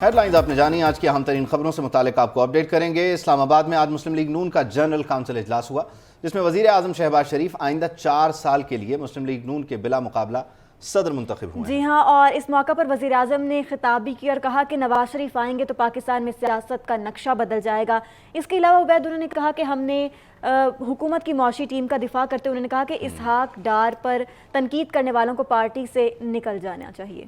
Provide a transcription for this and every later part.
Head lines آپ نے جانی، آج کی اہم ترین خبروں سے متعلق آپ کو اپڈیٹ کریں گے۔ اسلام آباد میں آج مسلم لیگ نون کا جنرل کونسل اجلاس ہوا، جس میں وزیر اعظم شہباز شریف آئندہ 4 سال کے لیے مسلم لیگ نون کے بلا مقابلہ صدر منتخب ہوئے ہیں۔ جی ہاں، اور اس موقع پر وزیر اعظم نے خطاب بھی کیا اور کہا کہ نواز شریف آئیں گے تو پاکستان میں سیاست کا نقشہ بدل جائے گا۔ اس کے علاوہ عبید انہوں نے کہا کہ ہم نے حکومت کی معاشی ٹیم کا دفاع کرتے ہوئے انہوں نے کہا کہ اسحاق ڈار پر تنقید کرنے والوں کو پارٹی سے نکل جانا چاہیے۔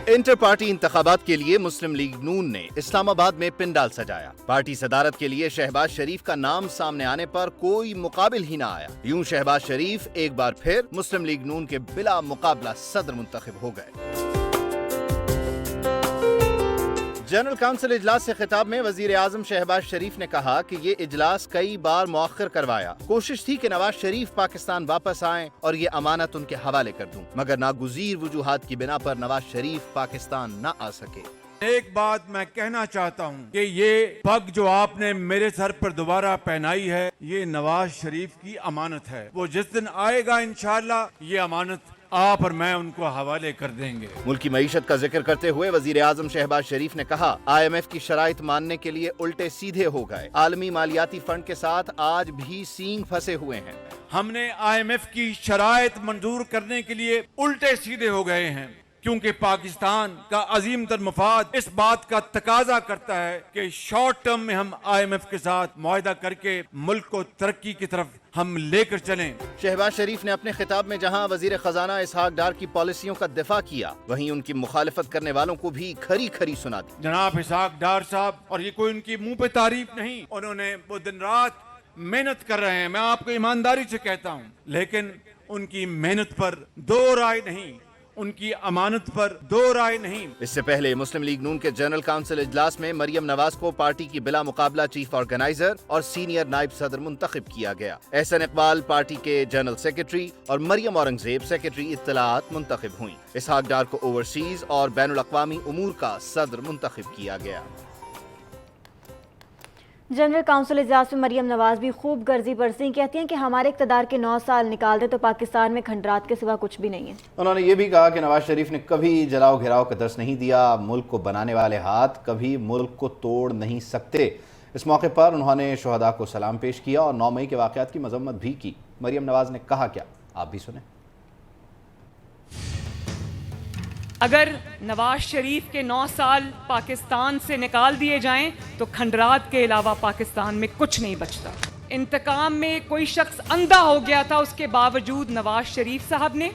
انٹر پارٹی انتخابات کے لیے مسلم لیگ نون نے اسلام آباد میں پنڈال سجایا۔ پارٹی صدارت کے لیے شہباز شریف کا نام سامنے آنے پر کوئی مقابل ہی نہ آیا۔ یوں شہباز شریف ایک بار پھر مسلم لیگ نون کے بلا مقابلہ صدر منتخب ہو گئے۔ جنرل کونسل اجلاس سے خطاب میں وزیر اعظم شہباز شریف نے کہا کہ یہ اجلاس کئی بار مؤخر کروایا۔ کوشش تھی کہ نواز شریف پاکستان واپس آئیں اور یہ امانت ان کے حوالے کر دوں، مگر ناگزیر وجوہات کی بنا پر نواز شریف پاکستان نہ آ سکے۔ ایک بات میں کہنا چاہتا ہوں کہ یہ پگ جو آپ نے میرے سر پر دوبارہ پہنائی ہے، یہ نواز شریف کی امانت ہے۔ وہ جس دن آئے گا انشاءاللہ یہ امانت آپ اور میں ان کو حوالے کر دیں گے۔ ملکی معیشت کا ذکر کرتے ہوئے وزیر اعظم شہباز شریف نے کہا IMF کی شرائط ماننے کے لیے الٹے سیدھے ہو گئے۔ عالمی مالیاتی فنڈ کے ساتھ آج بھی سینگ پھنسے ہوئے ہیں۔ ہم نے IMF کی شرائط منظور کرنے کے لیے الٹے سیدھے ہو گئے ہیں، کیونکہ پاکستان کا عظیم تر مفاد اس بات کا تقاضا کرتا ہے کہ شارٹ ٹرم میں ہم IMF کے ساتھ معاہدہ کر کے ملک کو ترقی کی طرف ہم لے کر چلیں۔ شہباز شریف نے اپنے خطاب میں جہاں وزیر خزانہ اسحاق ڈار کی پالیسیوں کا دفاع کیا، وہیں ان کی مخالفت کرنے والوں کو بھی کھری کھری سنا دی۔ جناب اسحاق ڈار صاحب، اور یہ کوئی ان کی منہ پہ تعریف نہیں، انہوں نے وہ دن رات محنت کر رہے ہیں، میں آپ کو ایمانداری سے کہتا ہوں، لیکن ان کی محنت پر دو رائے نہیں، ان کی امانت پر دو رائے نہیں۔ اس سے پہلے مسلم لیگ نون کے جنرل کونسل اجلاس میں مریم نواز کو پارٹی کی بلا مقابلہ چیف آرگنائزر اور سینئر نائب صدر منتخب کیا گیا۔ احسن اقبال پارٹی کے جنرل سیکرٹری اور مریم اورنگزیب سیکرٹری اطلاعات منتخب ہوئیں۔ اسحاق ڈار کو اوورسیز اور بین الاقوامی امور کا صدر منتخب کیا گیا۔ جنرل کونسل اجلاس میں مریم نواز بھی خوب گرزی برسی، کہتی ہیں کہ ہمارے اقتدار کے 9 سال نکال دیں تو پاکستان میں کھنڈرات کے سوا کچھ بھی نہیں ہے۔ انہوں نے یہ بھی کہا کہ نواز شریف نے کبھی جلاؤ گھیراؤ کا درس نہیں دیا، ملک کو بنانے والے ہاتھ کبھی ملک کو توڑ نہیں سکتے۔ اس موقع پر انہوں نے شہداء کو سلام پیش کیا اور 9 مئی کے واقعات کی مذمت بھی کی۔ مریم نواز نے کہا کیا، آپ بھی سنیں۔ اگر نواز شریف کے 9 سال پاکستان سے نکال دیے جائیں تو کھنڈرات کے علاوہ پاکستان میں کچھ نہیں بچتا۔ انتقام میں کوئی شخص اندھا ہو گیا تھا، اس کے باوجود نواز شریف صاحب نے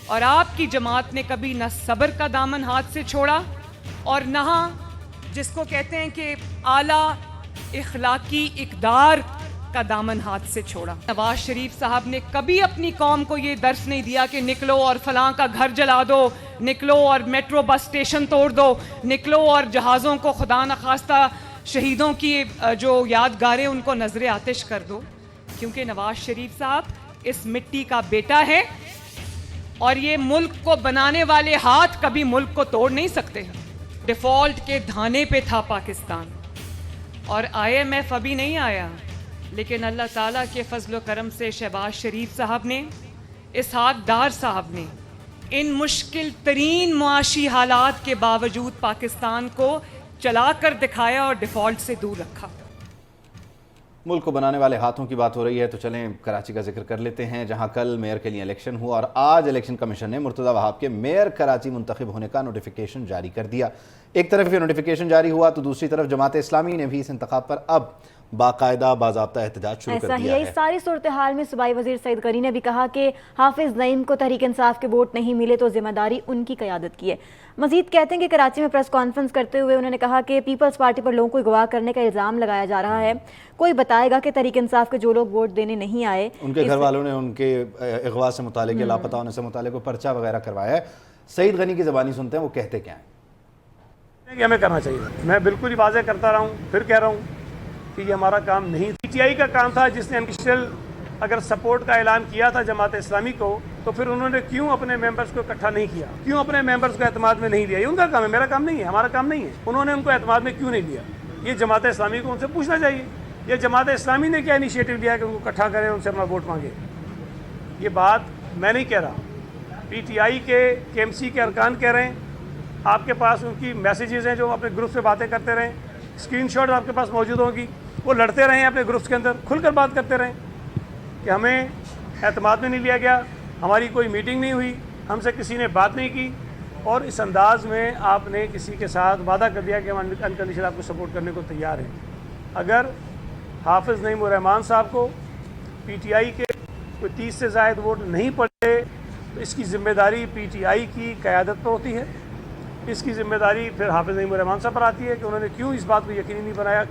اور آپ کی جماعت نے کبھی نہ صبر کا دامن ہاتھ سے چھوڑا اور نہ جس کو کہتے ہیں کہ اعلیٰ اخلاقی اقدار کا دامن ہاتھ سے چھوڑا۔ نواز شریف صاحب نے کبھی اپنی قوم کو یہ درس نہیں دیا کہ نکلو اور فلاں کا گھر جلا دو، نکلو اور میٹرو بس اسٹیشن توڑ دو، نکلو اور جہازوں کو خدا نخواستہ شہیدوں کی جو یادگاریں ان کو نظر آتش کر دو، کیونکہ نواز شریف صاحب اس مٹی کا بیٹا ہے اور یہ ملک کو بنانے والے ہاتھ کبھی ملک کو توڑ نہیں سکتے۔ ڈیفالٹ کے دھانے پہ تھا پاکستان اور IMF ابھی نہیں آیا، لیکن اللہ تعالیٰ کے فضل و کرم سے شہباز شریف صاحب نے، اسحاق ڈار صاحب نے ان مشکل ترین معاشی حالات کے باوجود پاکستان کو چلا کر دکھایا اور ڈیفالٹ سے دور رکھا۔ ملک کو بنانے والے ہاتھوں کی بات ہو رہی ہے تو چلیں کراچی کا ذکر کر لیتے ہیں، جہاں کل میئر کے لیے الیکشن ہوا اور آج الیکشن کمیشن نے مرتضی وہاب کے میئر کراچی منتخب ہونے کا نوٹیفیکیشن جاری کر دیا۔ ایک طرف یہ نوٹیفیکیشن جاری ہوا تو دوسری طرف جماعت اسلامی نے بھی اس انتخاب پر اب باقاعدہ باضابطہ احتجاج شروع کر دیا ہے۔ اس ساری صورتحال میں صوبائی وزیر سعید غنی نے بھی کہا کہ حافظ نعیم کو تحریک انصاف کے ووٹ نہیں ملے تو ذمہ داری ان کی قیادت کی ہے۔ مزید کہتے ہیں کہ کراچی میں پریس کانفرنس کرتے ہوئے انہوں نے کہا کہ پیپلز پارٹی پر لوگوں کو اغوا کرنے کا الزام لگایا جا رہا ہے، کوئی بتائے گا کہ تحریک انصاف کے جو لوگ ووٹ دینے نہیں آئے ان کے گھر والوں نے ان کے اغوا سے متعلق یا لاپتہ ہونے سے متعلق پرچہ وغیرہ کروایا ہے۔ سعید غنی کی زبانی سنتے ہیں، وہ کہتے کیا ہیں۔ ہمیں کرنا چاہیے، میں بالکل ہی واضح کرتا رہا ہوں، پھر کہہ رہا ہوں کہ یہ ہمارا کام نہیں۔ PTI کا کام تھا، جس نے انیشل اگر سپورٹ کا اعلان کیا تھا جماعت اسلامی کو، تو پھر انہوں نے کیوں اپنے ممبرز کو اکٹھا نہیں کیا، کیوں اپنے ممبرز کو اعتماد میں نہیں لیا؟ یہ ان کا کام ہے، میرا کام نہیں ہے، ہمارا کام نہیں ہے۔ انہوں نے ان کو اعتماد میں کیوں نہیں لیا، یہ جماعت اسلامی کو ان سے پوچھنا چاہیے۔ یہ جماعت اسلامی نے کیا انیشیٹو لیا کہ ان کو اکٹھا کریں، ان سے اپنا ووٹ مانگے؟ یہ بات میں نہیں کہہ رہا، PTI के KMC के अरकान कह रहे हैं, आपके पास उनकी मैसेजेस हैं जो अपने ग्रुप से बातें करते रहें, स्क्रीनशॉट आपके पास मौजूद होगी, वो लड़ते रहें अपने ग्रुप्स के अंदर, खुलकर बात करते रहें कि हमें एतमाद में नहीं लिया गया, हमारी कोई मीटिंग नहीं हुई, हमसे किसी ने बात नहीं की, और इस अंदाज़ में आपने किसी के साथ वादा कर दिया कि हम अनकंडीशनल आपको सपोर्ट करने को तैयार हैं। अगर हाफिज़ नईम उर रहमान साहब को PTI के कोई 30 से ज़ायद वोट नहीं पड़े तो इसकी ज़िम्मेदारी PTI की क़यादत पर होती है, इसकी ज़िम्मेदारी फिर हाफिज़ नईम उर रहमान साहब पर आती है कि उन्होंने क्यों इस बात को यकीनी नहीं बनाया।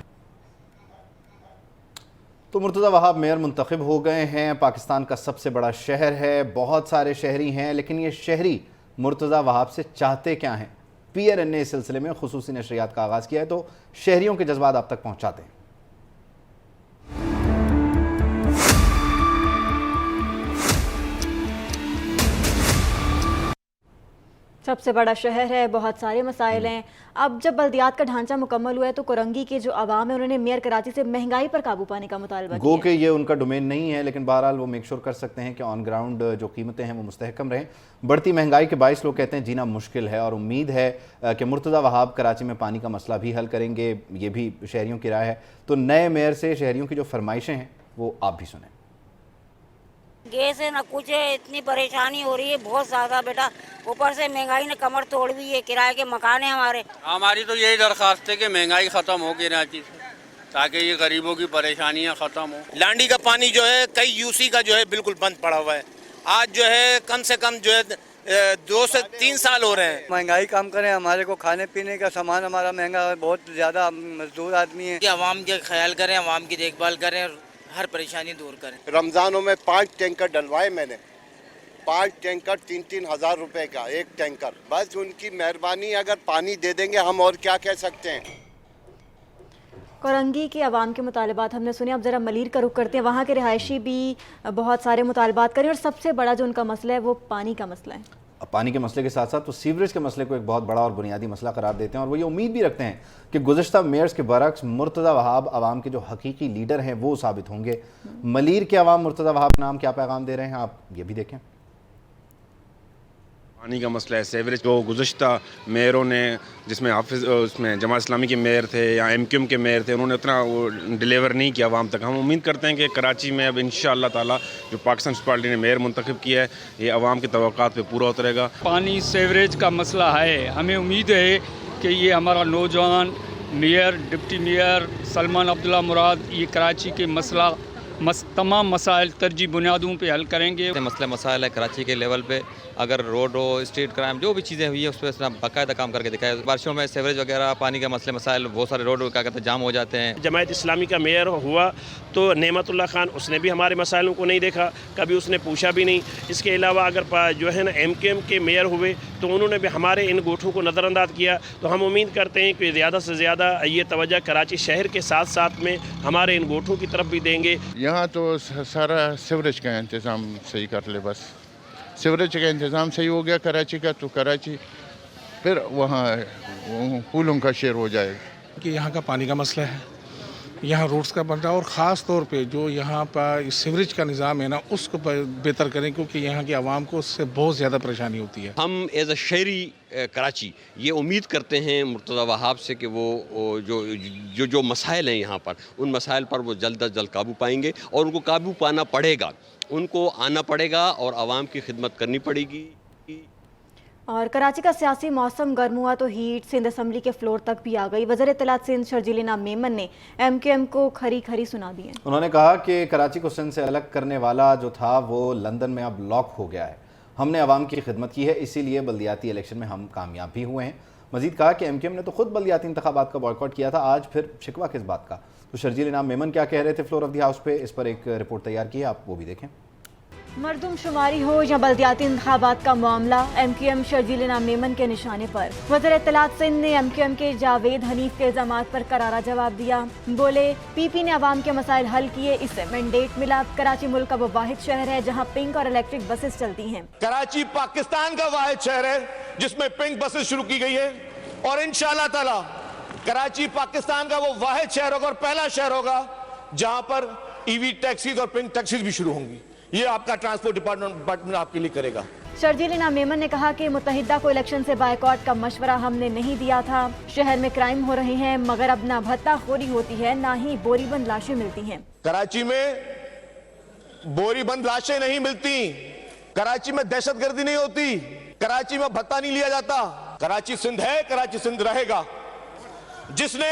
तो मुर्तज़ा वहाब मेयर मुंतखब हो गए हैं। पाकिस्तान का सबसे बड़ा शहर है, बहुत सारे शहरी हैं, लेकिन ये शहरी मुर्तज़ा वहाब से चाहते क्या हैं? PRN ने इस सिलसिले में खुसूसी नशरियात का आगाज़ किया है, तो शहरियों के जज्बात आप तक पहुँचाते हैं। सबसे बड़ा शहर है, बहुत सारे मसाइल हैं। अब जब बल्दियात का ढांचा मुकम्मल हुआ है तो कोरंगी के जो आवाम है उन्होंने मेयर कराची से महंगाई पर काबू पाने का मुतालबा किया। गो कि ये उनका डोमेन नहीं है, लेकिन बहरहाल वो मेक श्योर कर सकते हैं कि ऑन ग्राउंड जो कीमतें हैं वो मुस्तहकम रहें। बढ़ती महंगाई के बायस लोग कहते हैं जीना मुश्किल है, और उम्मीद है कि मुर्तज़ा वहाब कराची में पानी का मसला भी हल करेंगे, ये भी शहरियों की राय है। तो नए मेयर से शहरियों की जो फरमाइशें हैं वो आप भी सुनें। गैस है ना कुछ है, इतनी परेशानी हो रही है बहुत ज़्यादा बेटा, ऊपर से महंगाई ने कमर तोड़ दी है, किराए के मकान है हमारे। हमारी तो यही दरख्वास्त है कि महंगाई ख़त्म हो कराची से, ताकि ये गरीबों की परेशानियां ख़त्म हो। लांडी का पानी जो है कई UC का जो है बिल्कुल बंद पड़ा हुआ है, आज जो है कम से कम जो है 2 से 3 साल हो रहे हैं। महंगाई कम करें, हमारे को खाने पीने का सामान हमारा महंगा है, बहुत ज़्यादा, मजदूर आदमी है। कि आवाम के ख्याल करें, आवाम की देखभाल करें और हर परेशानी दूर करें। रमज़ानों में 5 टैंकर डलवाए मैंने, 5 टैंकर 3-3 हज़ार रुपए का एक टैंकर। बस उनकी मेहरबानी, अगर पानी दे देंगे हम और क्या कह सकते हैं। कोरंगी के अवाम के मुतालबात हमने सुने। अब ज़रा मलीर का रुख करते हैं, वहाँ के रिहायशी भी बहुत सारे मुतालबात करें, और सबसे बड़ा जो उनका मसला है वो पानी का मसला है। अब पानी के मसले के साथ साथ तो सीवरेज के मसले को एक बहुत बड़ा और बुनियादी मसला करार देते हैं, और वो ये उम्मीद भी रखते हैं कि गुज़श्ता मेयर्स के बरक्स मुर्तज़ा वहाब आवाम के जो हकीकी लीडर हैं वो साबित होंगे। मलीर के अवाम मुर्तज़ा वहाब नाम क्या पैगाम दे रहे हैं, आप ये भी देखें। पानी का मसला है, सेवरेज जो गुज़श्ता मेयरों ने, जिसमें हाफिज़ उसमें जमात इस्लामी के मेयर थे या MQM के मेयर थे, उन्होंने उतना वो डिलीवर नहीं किया आवाम तक। हम उम्मीद करते हैं कि कराची में अब इंशाअल्लाह ताला जो पाकिस्तान पीपल्स पार्टी ने मेयर मुंतखब किया है ये आवाम के तवक्कात पे पूरा उतरेगा। पानी सेवरेज का मसला है, हमें उम्मीद है कि ये हमारा नौजवान mayor, deputy mayor Salman Abdullah Murad ये कराची के तमाम मसाइल तरजीह बुनियादों पे हल करेंगे। मसले मसाइल है कराची के लेवल पे, अगर रोड हो, स्ट्रीट क्राइम, जो भी चीज़ें हुई है उस पर बाकायदा काम करके दिखाया। बारिशों में सेवरेज वगैरह, पानी के मसले मसाइल, बहुत सारे रोड क्या कहते हैं जाम हो जाते हैं। जमात इस्लामी का मेयर हुआ तो नेमतुल्लाह खान, उसने भी हमारे मसाइलों को नहीं देखा, कभी उसने पूछा भी नहीं। इसके अलावा अगर जो है ना MQM के मेयर हुए तो उन्होंने भी हमारे इन गोठों को नज़रअंदाज किया। तो हम उम्मीद करते हैं कि ज़्यादा से ज़्यादा ये तवज्जो कराची शहर के साथ साथ में हमारे इन गोठों की तरफ भी देंगे। यहाँ तो सारा सीवरेज का इंतज़ाम सही कर ले, बस सीवरेज का इंतज़ाम सही हो गया कराची का तो कराची फिर वहाँ फूलों का शेर हो जाएगा। कि यहाँ का पानी का मसला है, यहाँ रोड्स का बन रहा है, और ख़ास तौर पे जो यहाँ पर सीवरेज का निज़ाम है ना उसको बेहतर करें, क्योंकि यहाँ की आवाम को उससे बहुत ज़्यादा परेशानी होती है। हम एज अ शहरी कराची ये उम्मीद करते हैं मुर्तज़ा वहाब से कि वो जो मसाइल हैं यहाँ पर, उन मसाइल पर वो जल्द अज जल्द काबू पाएंगे, और उनको काबू पाना पड़ेगा, उनको आना पड़ेगा और आवाम की खिदमत करनी पड़ेगी। और कराची का सियासी मौसम गर्म हुआ तो हीट सिंध असम्बली के फ्लोर तक भी आ गई। वज़ीर इत्तलात सिंध शर्जील इनाम मेमन ने MQM को खरी खरी सुना दी है। उन्होंने कहा कि कराची को सिंध से अलग करने वाला जो था वो लंदन में अब लॉक हो गया है। हमने आवाम की खिदमत की है, इसीलिए बल्दियाती इलेक्शन में हम कामयाब भी हुए हैं। मजीद कहा कि MQM ने तो खुद बल्दियाती इंतखाबात का बॉयकॉट किया था, आज फिर शिकवा किस बात का। तो शर्जील इनाम मेमन क्या कह रहे थे फ्लोर ऑफ द हाउस पे, इस पर एक रिपोर्ट तैयार की है, आप वो भी देखें। मरदमशुमारी हो या बल्दियाती इंतखाबात का मामला, MQM शर्जील इनाम मेमन के निशाने पर। वज़ीर इत्तलात सिंध ने MQM के जावेद हनीफ के इल्ज़ामात पर करारा जवाब दिया। बोले PP ने आवाम के मसाइल हल किए, इससे मैंडेट मिला। कराची मुल्क का वो वाहिद शहर है जहाँ पिंक और इलेक्ट्रिक बसेस चलती हैं। कराची पाकिस्तान का वाहिद शहर है जिसमें पिंक बसेस शुरू की गई है, और इंशाअल्लाह ताला कराची पाकिस्तान का वो वाहिद शहर होगा और पहला शहर होगा जहां पर EV टैक्सीज और पिंक टैक्सीज भी शुरू होंगी। ये आपका ट्रांसपोर्ट डिपार्टमेंट आपके लिए करेगा। शर्जील इनाम मेमन ने कहा कि मुत्तहिदा को इलेक्शन से बायकॉट का मशवरा हमने नहीं दिया था। शहर में क्राइम हो रहे हैं मगर अब ना भत्ताखोरी होती है ना ही बोरीबंद लाशें मिलती हैं। कराची में बोरीबंद लाशें नहीं मिलती, कराची में दहशतगर्दी नहीं होती, कराची में भत्ता नहीं लिया जाता। कराची सिंध है, कराची सिंध रहेगा। जिसने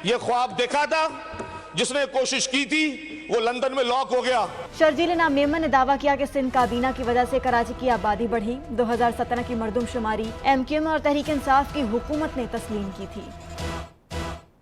ये ख्वाब देखा था, जिसने कोशिश की थी, वो लंदन में लॉक हो गया। शर्जील इनाम मेमन ने दावा किया कि सिंध काबीना की वजह से कराची की आबादी बढ़ी। 2017 की मरदमशुमारी MQM और तहरीक इंसाफ की हुकूमत ने तस्लीम की थी।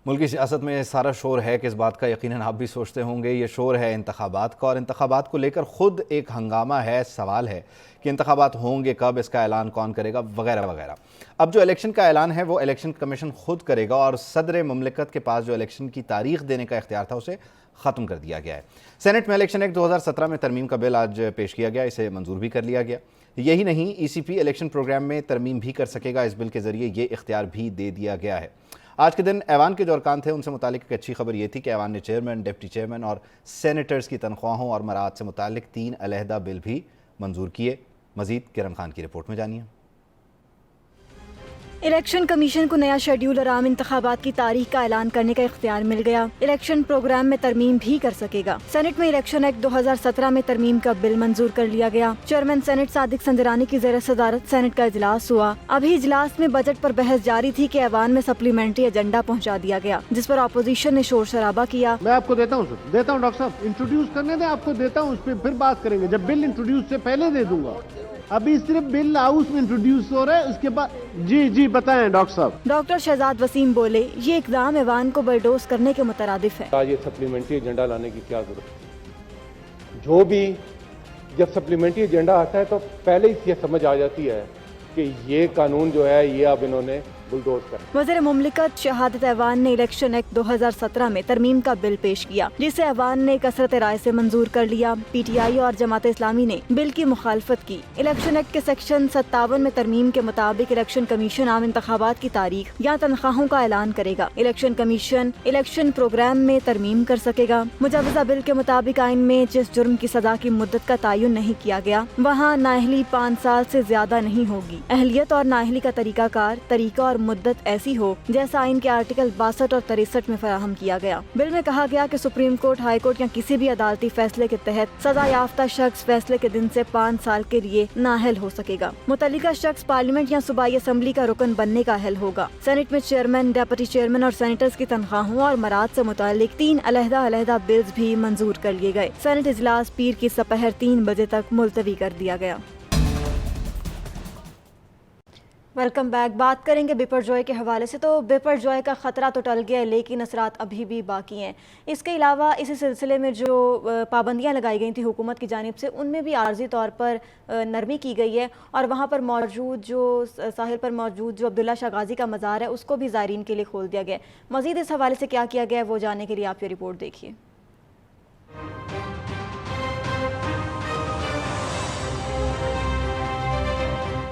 मुल्की सियासत में सारा शोर है कि इस बात का यकीनन आप भी सोचते होंगे, ये शोर है इंतखाबात का, और इंतखाबात को लेकर ख़ुद एक हंगामा है। सवाल है कि इंतखाबात होंगे कब, इसका ऐलान कौन करेगा, वगैरह वगैरह। अब जो इलेक्शन का ऐलान है वो इलेक्शन कमीशन खुद करेगा और सदर मुमलिकत के पास जो इलेक्शन की तारीख देने का इख्तियार था उसे ख़त्म कर दिया गया है। सेनेट में इलेक्शन एक्ट 2017 में तरमीम का बिल आज पेश किया गया, इसे मंजूर भी कर लिया गया। यही नहीं, ECP इलेक्शन प्रोग्राम में तरमीम भी कर सकेगा, इस बिल के ज़रिए ये इख्तियार भी दे दिया गया है। आज के दिन ऐवान के जो अरकान थे उनसे मुतालिक एक अच्छी खबर ये थी कि ऐवान ने चेयरमैन, डिप्टी चेयरमैन और सेनेटर्स की तनख्वाहों और मराद से मुतालिक 3 अलहदा बिल भी मंजूर किए। मजीद किरण खान की रिपोर्ट में जानिए। इलेक्शन कमीशन को नया शेड्यूल और आम इंतखाबात की तारीख का ऐलान करने का इख्तियार मिल गया। इलेक्शन प्रोग्राम में तरमीम भी कर सकेगा। सेनेट में इलेक्शन एक्ट 2017 में तरमीम का बिल मंजूर कर लिया गया। चेयरमैन सेनेट सादिक संजरानी की ज़ेर सदारत सेनेट का इजलास हुआ। अभी इजलास में बजट पर बहस जारी थी कि ऐवान में सप्लीमेंट्री एजेंडा पहुँचा दिया गया, जिस पर अपोजिशन ने शोर शराबा किया। मैं आपको देता हूँ डॉक्टर साहब, इंट्रोड्यूस करने दें, आपको देता हूँ, उस पर फिर बात करेंगे। जब बिल इंट्रोड्यूस से पहले दे दूंगा, अभी सिर्फ बिल हाउस में इंट्रोड्यूस हो रहा है, उसके बाद जी बताएं डॉक्टर साहब। डॉक्टर शहजाद वसीम बोले, ये इक़दाम ऐवान को बलडोज करने के मुतरादिफ है। आज ये सप्लीमेंट्री एजेंडा लाने की क्या जरूरत है? जो भी जब सप्लीमेंट्री एजेंडा आता है तो पहले ही ये समझ आ जाती है कि ये कानून जो है ये अब इन्होंने बुलडोज कर। वज़ीर मुमलिकत शहादत ऐवान ने इलेक्शन एक्ट 2017 में तरमीम का बिल पेश किया, जिसे ऐवान ने कसरत राय से मंजूर कर लिया। PTI और जमात इस्लामी ने बिल की मुखालफत की। इलेक्शन एक्ट के सेक्शन 57 में तरमीम के मुताबिक इलेक्शन कमीशन आम इंतखाबात की तारीख या तनख्वाहों का ऐलान करेगा। इलेक्शन कमीशन इलेक्शन प्रोग्राम में तरमीम कर सकेगा। मुजवजा बिल के मुताबिक आइन में जिस जुर्म की सजा की मुद्दत का तयन नहीं किया गया, वहाँ नाअहली 5 साल से ज्यादा नहीं होगी। अहलियत और नाअहली का तरीका और मुद्दत ऐसी हो जैसा आइन के आर्टिकल 62 और 63 में फराहम किया गया। बिल में कहा गया कि सुप्रीम कोर्ट, हाई कोर्ट या किसी भी अदालती फैसले के तहत सजा याफ्ता शख्स फैसले के दिन से 5 साल के लिए नाअहल हो सकेगा। मुतल्लिका शख्स पार्लियामेंट या सूबाई असम्बली का रुकन बनने का अहल होगा। सेनेट में चेयरमैन, डेप्यूटी चेयरमैन और सेनेटर्स की तनख्वाहों और मराद से मुतालिक 3 अलहदा बिल्स भी मंजूर कर लिए गए। सेनेट इजलास पीर की सपहर 3 बजे तक मुलतवी कर दिया गया। Welcome back. बात करेंगे बिपरजॉय के हवाले से। तो बिपरजॉय का ख़तरा तो टल गया है, लेकिन असरात अभी भी बाकी हैं। इसके अलावा इसी सिलसिले में जो पाबंदियां लगाई गई थी हुकूमत की जानिब से, उनमें भी आर्जी तौर पर नरमी की गई है और वहाँ पर मौजूद जो साहिल पर मौजूद जो अब्दुल्ला शाह गाजी का मज़ार है उसको भी ज़ायरीन के लिए खोल दिया गया है। मज़ीद इस हवाले से क्या किया गया है वो जानने के लिए आप ये रिपोर्ट देखिए।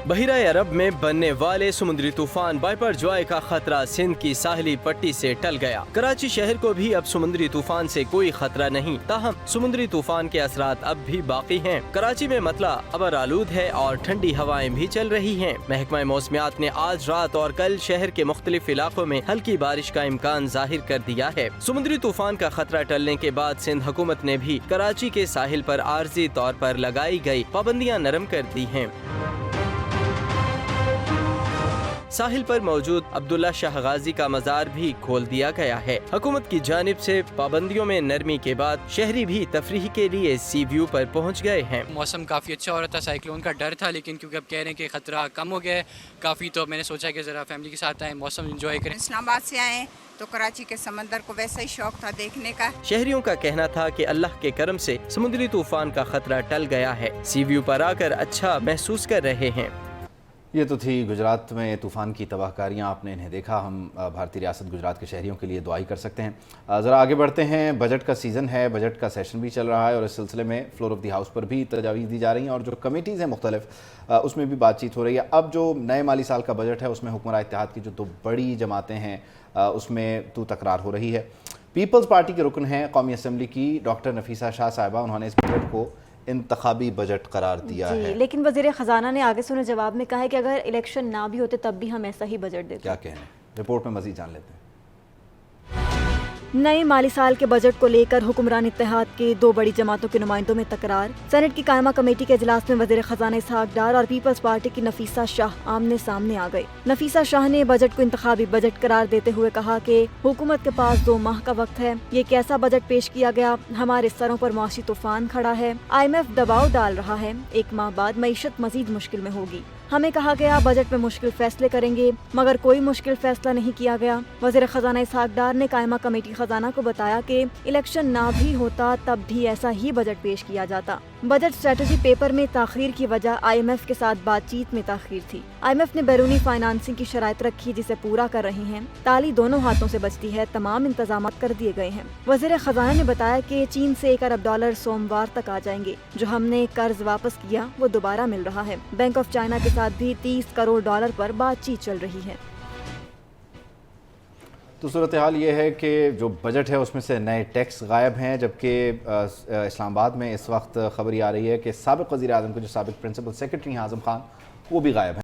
बहिरा अरब में बनने वाले समुद्री तूफान बिपरजॉय का खतरा सिंध की साहली पट्टी से टल गया। कराची शहर को भी अब समुद्री तूफान से कोई खतरा नहीं, ताहम समुद्री तूफान के असरात अब भी बाकी हैं। कराची में मतला अबर आलूद है और ठंडी हवाएं भी चल रही हैं। महकमा मौसमियात ने आज रात और कल शहर के मुख्तलिफ इलाकों में हल्की बारिश का इम्कान जाहिर कर दिया है। समुद्री तूफान का खतरा टलने के बाद सिंध हुकूमत ने भी कराची के साहिल पर आर्जी तौर पर लगाई गई पाबंदियां नरम कर दी हैं। साहिल पर मौजूद अब्दुल्ला शाह गाजी का मज़ार भी खोल दिया गया है। हुकूमत की जानिब से पाबंदियों में नरमी के बाद शहरी भी तफरीह के लिए सी व्यू पर पहुंच गए हैं। मौसम काफ़ी अच्छा हो रहा था, साइक्लोन का डर था, लेकिन क्योंकि अब कह रहे हैं कि खतरा कम हो गया है काफ़ी, तो मैंने सोचा कि ज़रा फैमिली के साथ आए, मौसम एंजॉय करें। इस्लामाबाद से आए तो कराची के समंदर को वैसा ही शौक था देखने का। शहरियों का कहना था कि अल्लाह के करम से समुद्री तूफान का खतरा टल गया है, सी व्यू पर आकर अच्छा महसूस कर रहे हैं। ये तो थी गुजरात में तूफ़ान की तबाहकारियाँ, आपने इन्हें देखा। हम भारतीय रियासत गुजरात के शहरियों के लिए दुआई कर सकते हैं। ज़रा आगे बढ़ते हैं। बजट का सीज़न है, बजट का सेशन भी चल रहा है और इस सिलसिले में फ्लोर ऑफ द हाउस पर भी तजावीज़ दी जा रही हैं और जो कमेटीज़ हैं मुख्तलिफ उसमें भी बातचीत हो रही है। अब जो नए माली साल का बजट है उसमें हुक्मरान इत्तेहाद की जो 2 बड़ी जमातें हैं उसमें तू तकरार हो रही है। पीपल्स पार्टी के रुकन हैं कौमी असम्बली की डॉक्टर नफीसा शाह साहिबा, उन्होंने इस बजट को इंतखाबी बजट करार दिया जी, है। लेकिन वज़ीर ख़जाना ने आगे से उन्हें जवाब में कहा है कि अगर इलेक्शन ना भी होते तब भी हम ऐसा ही बजट देते। क्या कहने, रिपोर्ट में मज़ीद जान लेते हैं। नए माली साल के बजट को लेकर हुक्मरान इत्तेहाद के दो बड़ी जमातों के नुमाइंदों में तकरार। सेनेट की कायमा कमेटी के इजलास में वज़ीर ख़जाना इसहाक डार और पीपल्स पार्टी की नफीसा शाह आमने सामने आ गए। नफीसा शाह ने बजट को इंतखाबी बजट करार देते हुए कहा कि हुकूमत के पास 2 माह का वक्त है, ये कैसा बजट पेश किया गया, हमारे सरों पर मौसी तूफान खड़ा है, IMF दबाव डाल रहा है, 1 माह बाद मईशत मजीद मुश्किल में होगी। हमें कहा गया बजट में मुश्किल फैसले करेंगे, मगर कोई मुश्किल फैसला नहीं किया गया। वज़ीर ख़जाना इसहाक डार ने कायमा कमेटी खजाना को बताया कि इलेक्शन ना भी होता तब भी ऐसा ही बजट पेश किया जाता। बजट स्ट्रेटजी पेपर में ताख़ीर की वजह IMF के साथ बातचीत में ताख़ीर थी। IMF ने बैरूनी फाइनेंसिंग की शराइत रखी जिसे पूरा कर रहे हैं। ताली दोनों हाथों से बचती है, तमाम इंतजाम कर दिए गए हैं। वज़ीर ख़जाना ने बताया कि चीन से $1 अरब सोमवार तक आ जाएंगे। जो हमने कर्ज वापस किया वो दोबारा मिल रहा है। बैंक ऑफ चाइना के साथ भी $30 करोड़ पर बातचीत चल रही है। तो सूरत हाल ये है कि जो बजट है उसमें से नए टैक्स गायब हैं, जबकि इस्लामाबाद में इस वक्त खबर ये आ रही है कि साबिक़ वज़ीर आज़म के जो साबिक़ प्रिंसिपल सेक्रेटरी हैं आज़म खान, वो भी गायब हैं।